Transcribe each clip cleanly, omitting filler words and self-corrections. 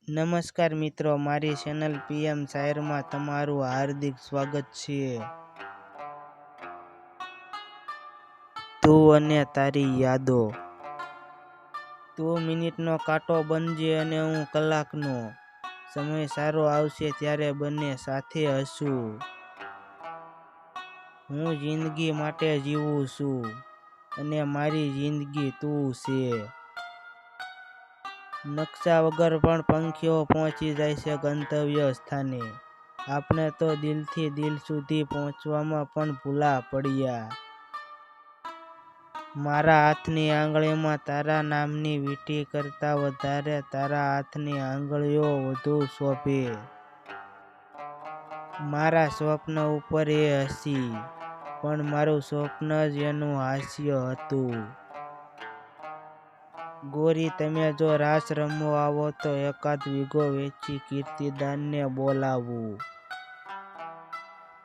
નમસ્કાર મિત્રો, મારી ચેનલ PM શાયરમાં તમારું હાર્દિક સ્વાગત છે। તું અને તારી યાદો। તું મિનિટનો કાંટો બનજે અને હું કલાકનો। સમય સારો આવશે ત્યારે બંને સાથે હસું। હું જિંદગી માટે જીવું છું અને મારી જિંદગી તું છે। નકશા વગર પણ પંખીઓ પહોંચી જાય છે ગંતવ્ય સ્થાને। આપણે તો દિલથી દિલ સુધી પહોંચવામાં પણ ભૂલા પડ્યા। મારા હાથની આંગળીમાં તારા નામની વીંટી કરતાં વધારે તારા હાથની આંગળીઓ વધુ શોભે। મારા સ્વપ્ન ઉપર એ હસી, પણ મારું સ્વપ્ન જ એનું હાસ્ય હતું। ગોરી, તમે જો રાસ રમવા આવો તો એકાદ વીઘો વેચી કીર્તિદાનને બોલાવું।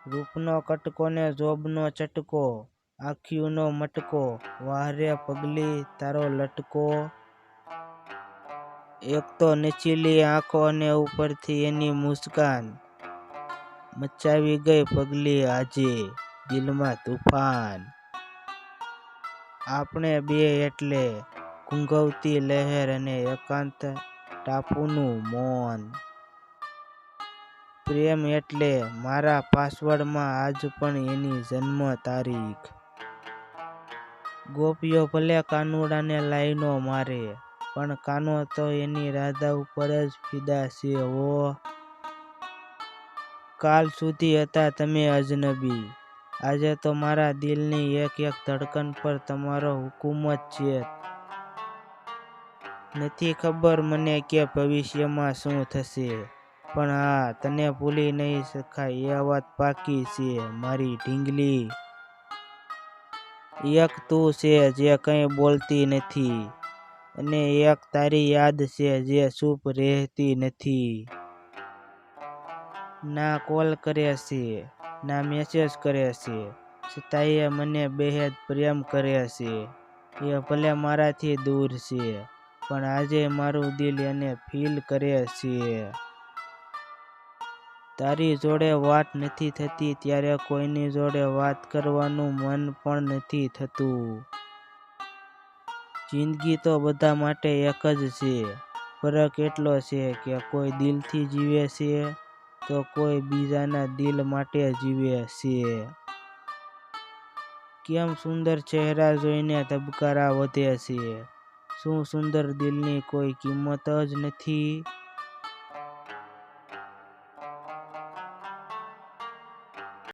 રૂપનો કટકો ને જોબનો ચટકો, આંખીયુંનો મટકો, વાહરે પગલી તારો લટકો। એક તો નચીલી આંખો અને ઉપરથી એની મુસ્કાન, મચાવી ગઈ પગલી આજે દિલમાં તુફાન। આપણે બે એટલે ઘૂંઘવતી લહેર અને એકાંત ટાપુનું મૌન। પ્રેમ એટલે મારા પાસવર્ડમાં આજ પણ એની જન્મ તારીખ। ગોપીઓ ભલે કાનુડાને લાઈનો મારે, પણ કાનો તો એની રાધા ઉપર જ ફિદા છે હો। કાલ સુધી હતા તમે અજનબી, આજે તો મારા દિલની એક એક ધડકન પર તમારો હુકુમ જ છે। નથી ખબર મને કે ભવિષ્યમાં શું થશે, પણ હા, તને ભૂલી નહીં શકાય એ વાત પાકી છે મારી ઢીંગલી। એક તું છે જે કંઈ બોલતી નથી, અને એક તારી યાદ છે જે ચૂપ રહેતી નથી। ના કોલ કરે છે, ના મેસેજ કરે છે, છતાંય એ મને બેહદ પ્રેમ કરે છે। એ ભલે મારાથી દૂર છે, પણ આજે મારું દિલ એને ફીલ કરે છે। તારી જોડે વાત નથી થતી ત્યારે કોઈની જોડે વાત કરવાનું મન પણ નથી થતું। જિંદગી તો બધા માટે એક જ છે, ફરક એટલો છે કે કોઈ દિલથી જીવે છે તો કોઈ બીજાના દિલ માટે જીવે છે। કેમ સુંદર ચહેરા જોઈને ધબકારા વધે છે, શું સુંદર દિલની કોઈ કિંમત જ નથી?